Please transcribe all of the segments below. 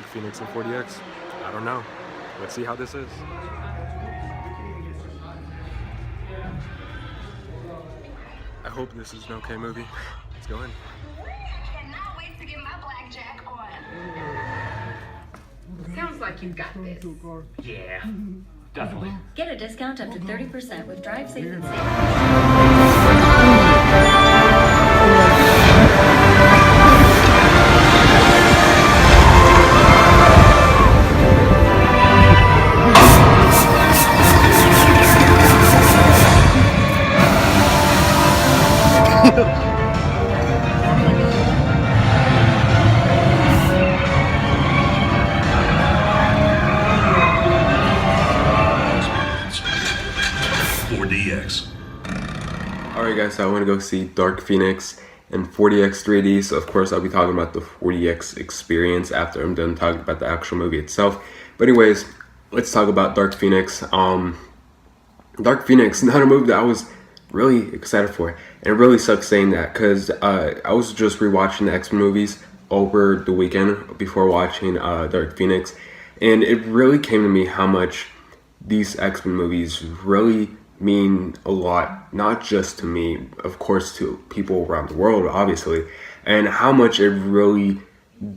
Dark Phoenix and 40X? I don't know. Let's see how this is. I hope this is an okay movie. Let's go in. Cannot wait to get my blackjack on. Sounds like you've got this. Yeah, definitely. Get a discount up to 30% with Drive Safe and Save. Alright guys, so I want to go see Dark Phoenix and 40X 3D, so of course I'll be talking about the 40X experience after I'm done talking about the actual movie itself. But anyways, let's talk about Dark Phoenix. Dark Phoenix, not a movie that I was really excited for, and it really sucks saying that, because I was just rewatching the X-Men movies over the weekend before watching Dark Phoenix, and it really came to me how much these X-Men movies really mean a lot, not just to me, of course to people around the world, obviously, and how much it really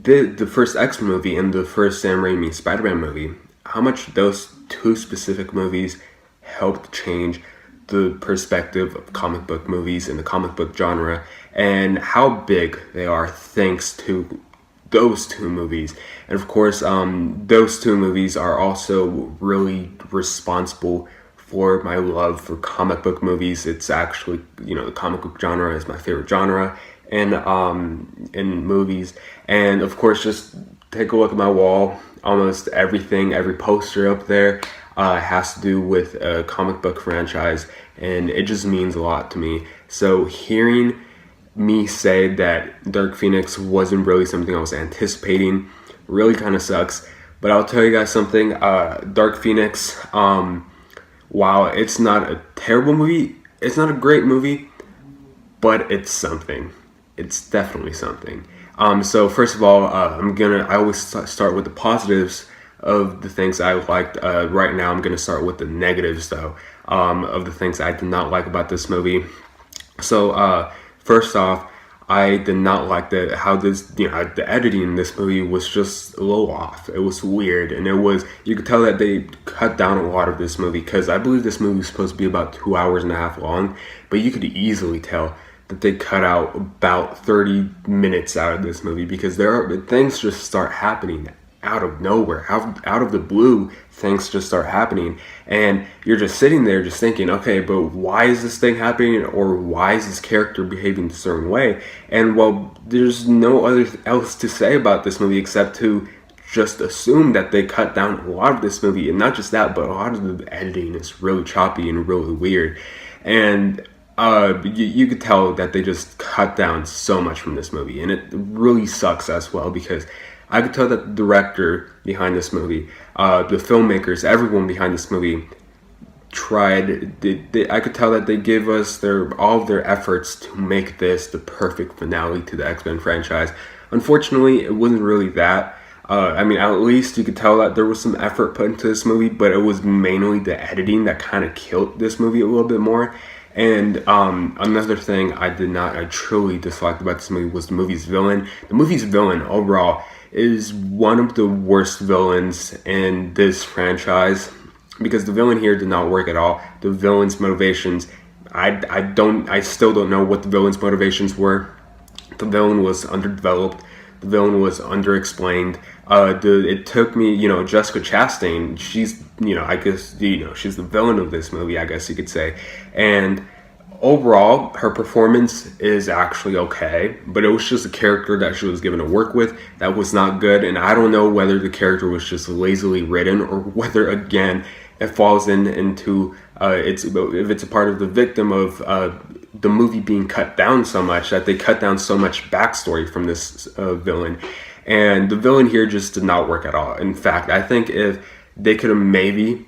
did, the first X-Men movie and the first Sam Raimi Spider-Man movie, how much those two specific movies helped change the perspective of comic book movies and the comic book genre, and how big they are thanks to those two movies. And of course, those two movies are also really responsible for my love for comic book movies. It's actually, the comic book genre is my favorite genre in movies. And of course, just take a look at my wall. Almost everything, every poster up there has to do with a comic book franchise, and it just means a lot to me. So hearing me say that Dark Phoenix wasn't really something I was anticipating really kind of sucks. But I'll tell you guys something, Dark Phoenix, while it's not a terrible movie, it's not a great movie, but it's something. It's definitely something. So first of all, I always start with the positives of the things I liked. Right now, I'm gonna start with the negatives though, of the things I did not like about this movie. So first off, I did not like how the editing in this movie was just a little off. It was weird, and you could tell that they cut down a lot of this movie, because I believe this movie was supposed to be about 2 hours and a half long, but you could easily tell that they cut out about 30 minutes out of this movie, because things just start happening out of nowhere, out of the blue. Things just start happening, and you're just sitting there just thinking, okay, but why is this thing happening, or why is this character behaving a certain way? And well, there's no other else to say about this movie except to just assume that they cut down a lot of this movie. And not just that, but a lot of the editing is really choppy and really weird, and you could tell that they just cut down so much from this movie, and it really sucks as well, because I could tell that the director behind this movie, the filmmakers, everyone behind this movie tried. I could tell that they gave us all of their efforts to make this the perfect finale to the X-Men franchise. Unfortunately, it wasn't really that. At least you could tell that there was some effort put into this movie, but it was mainly the editing that kind of killed this movie a little bit more. And another thing I truly disliked about this movie was the movie's villain. The movie's villain overall is one of the worst villains in this franchise, because the villain here did not work at all. The villain's motivations, I still don't know what the villain's motivations were. The villain was underdeveloped. The villain was underexplained. It took me, Jessica Chastain, she's, I guess, she's the villain of this movie, I guess you could say. And overall, her performance is actually okay, but it was just a character that she was given to work with that was not good. And I don't know whether the character was just lazily written, or whether, again, it falls into if it's a part of the victim of the movie being cut down so much, that they cut down so much backstory from this villain. And the villain here just did not work at all. In fact, I think if they could have maybe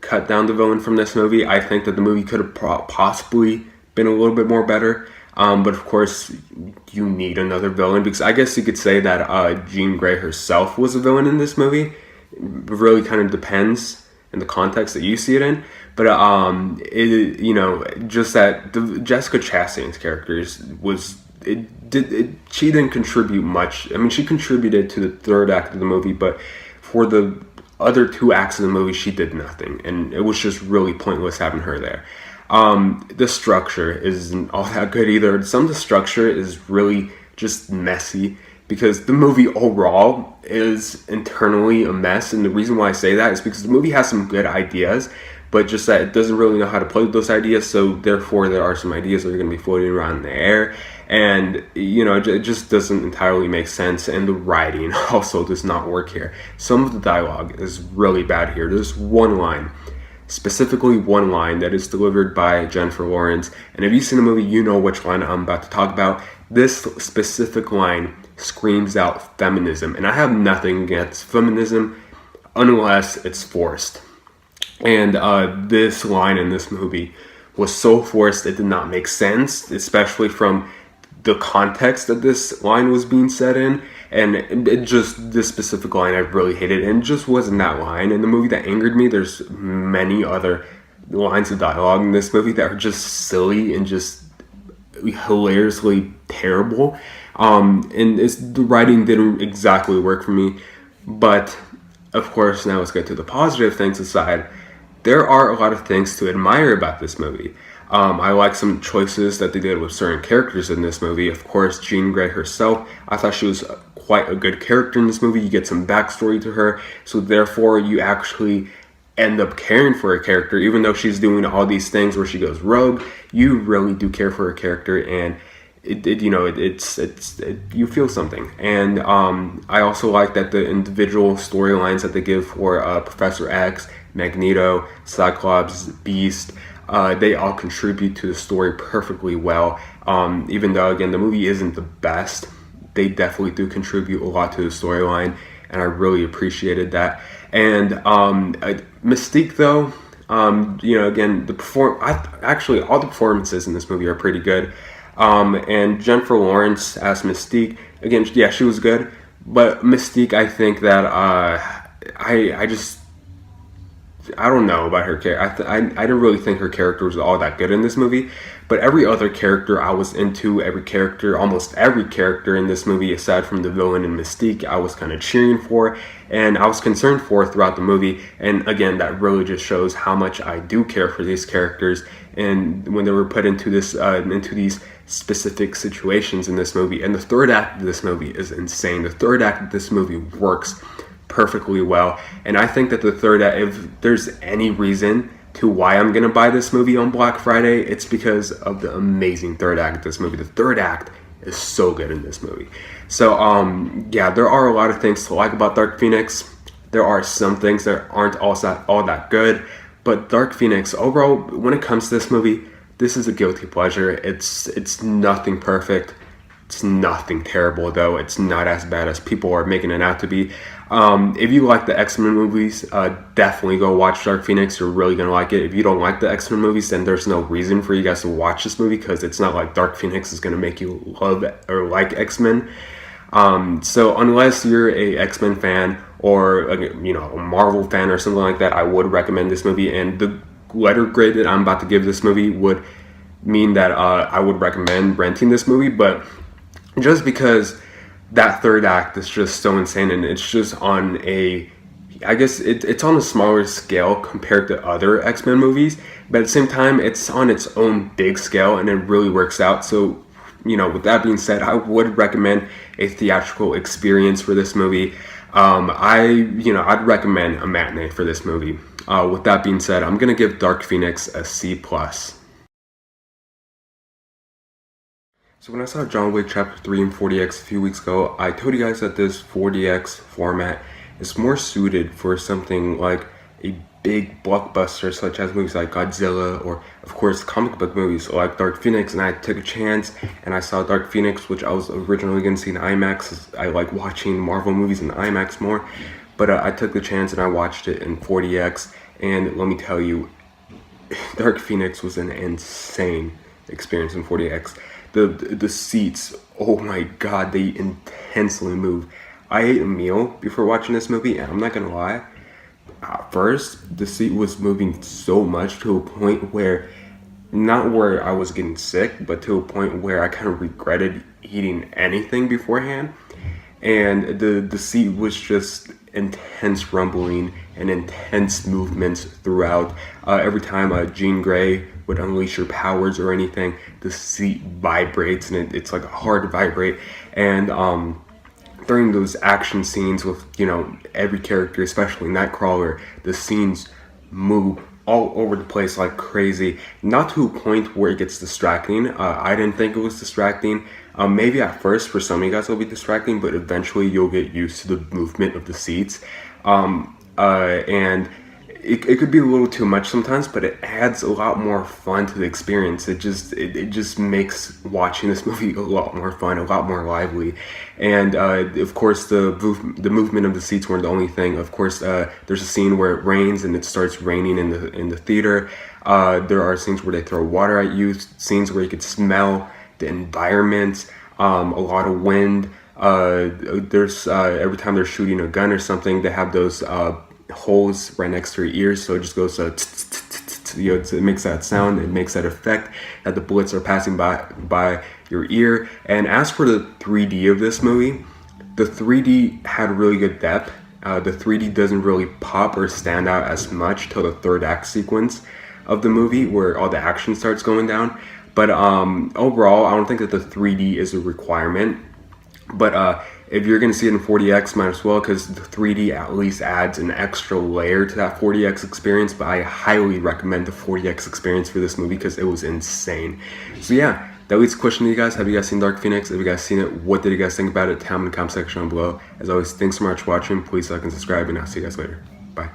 cut down the villain from this movie, I think that the movie could have possibly been a little bit more better. But of course, you need another villain, because I guess you could say that Jean Grey herself was a villain in this movie. It really kind of depends in the context that you see it in. But just that Jessica Chastain's character she didn't contribute much. I mean, she contributed to the third act of the movie, but for the other two acts of the movie, she did nothing, and it was just really pointless having her there. The structure isn't all that good either. Some of the structure is really just messy, because the movie overall is internally a mess. And the reason why I say that is because the movie has some good ideas, but just that it doesn't really know how to play with those ideas. So therefore, there are some ideas that are going to be floating around in the air, and it just doesn't entirely make sense. And the writing also does not work here. Some of the dialogue is really bad here. There's specifically one line that is delivered by Jennifer Lawrence, and if you've seen the movie, you know which line I'm about to talk about. This specific line screams out feminism, and I have nothing against feminism unless it's forced. And this line in this movie was so forced it did not make sense, especially from the context that this line was being said in. And this specific line I really hated, and it just wasn't that line in the movie that angered me. There's many other lines of dialogue in this movie that are just silly and just hilariously terrible. The writing didn't exactly work for me. But of course, now let's get to the positive things aside. There are a lot of things to admire about this movie. I like some choices that they did with certain characters in this movie. Of course, Jean Grey herself, I thought she was quite a good character in this movie. You get some backstory to her, so therefore you actually end up caring for her character, even though she's doing all these things where she goes rogue. You really do care for her character, and you feel something. And I also like that the individual storylines that they give for Professor X, Magneto, Cyclops, Beast, they all contribute to the story perfectly well. Even though, again, the movie isn't the best, they definitely do contribute a lot to the storyline, and I really appreciated that. And Mystique, though, again, actually all the performances in this movie are pretty good. And Jennifer Lawrence as Mystique, again, yeah, she was good. But Mystique, I think that I don't know about her character. I didn't really think her character was all that good in this movie. But every other character I was into, almost every character in this movie, aside from the villain and Mystique, I was kind of cheering for, and I was concerned for throughout the movie. And again, that really just shows how much I do care for these characters. And when they were put into these specific situations in this movie. And the third act of this movie is insane. The third act of this movie works perfectly well. And I think that the third act, if there's any reason to why I'm going to buy this movie on Black Friday, it's because of the amazing third act of this movie. The third act is so good in this movie. So, yeah, there are a lot of things to like about Dark Phoenix. There are some things that aren't all that good. But Dark Phoenix, overall, when it comes to this movie, this is a guilty pleasure. It's nothing perfect. It's nothing terrible, though. It's not as bad as people are making it out to be. If you like the X-Men movies, definitely go watch Dark Phoenix. You're really going to like it. If you don't like the X-Men movies, then there's no reason for you guys to watch this movie, because it's not like Dark Phoenix is going to make you love or like X-Men. So unless you're a X-Men fan or a Marvel fan or something like that, I would recommend this movie. And the letter grade that I'm about to give this movie would mean that I would recommend renting this movie. But just because that third act is just so insane, and it's just on it's on a smaller scale compared to other X-Men movies, but at the same time, it's on its own big scale, and it really works out. So, with that being said, I would recommend a theatrical experience for this movie. I'd recommend a matinee for this movie. With that being said, I'm gonna give Dark Phoenix a C+. So when I saw John Wick Chapter 3 in 4DX a few weeks ago, I told you guys that this 4DX format is more suited for something like a big blockbuster, such as movies like Godzilla, or of course comic book movies like Dark Phoenix. And I took a chance and I saw Dark Phoenix, which I was originally going to see in IMAX. I like watching Marvel movies in IMAX more, but I took the chance and I watched it in 4DX. And let me tell you, Dark Phoenix was an insane experience in 4DX. The seats, oh my god, they intensely move. I ate a meal before watching this movie, and I'm not gonna lie, at first the seat was moving so much to a point where, not where I was getting sick, but to a point where I kind of regretted eating anything beforehand. And the seat was just intense rumbling and intense movements throughout. Every time Jean Grey would unleash her powers or anything, the seat vibrates, and it's like a hard vibrate. And during those action scenes with, you know, every character, especially Nightcrawler, the scenes move all over the place like crazy. Not to a point where it gets distracting. I didn't think it was distracting. Maybe at first for some of you guys it'll be distracting, but eventually you'll get used to the movement of the seats. And it could be a little too much sometimes, but it adds a lot more fun to the experience. It just makes watching this movie a lot more fun, a lot more lively. And of course the movement of the seats weren't the only thing. Of course, there's a scene where it rains and it starts raining in the theater. There are scenes where they throw water at you, scenes where you could smell the environment, a lot of wind. There's every time they're shooting a gun or something, they have those holes right next to your ears, so it just goes you know, it makes that sound, it makes that effect that the bullets are passing by your ear. And as for the 3D of this movie, the 3D had really good depth. The 3D doesn't really pop or stand out as much till the third act sequence of the movie where all the action starts going down. But overall, I don't think that the 3D is a requirement. But if you're going to see it in 4DX, might as well, because the 3D at least adds an extra layer to that 4DX experience. But I highly recommend the 4DX experience for this movie because it was insane. So yeah, that leads to a question to you guys. Have you guys seen Dark Phoenix? If you guys seen it, what did you guys think about it? Tell me in the comment section down below. As always, thanks so much for watching. Please like and subscribe, and I'll see you guys later. Bye.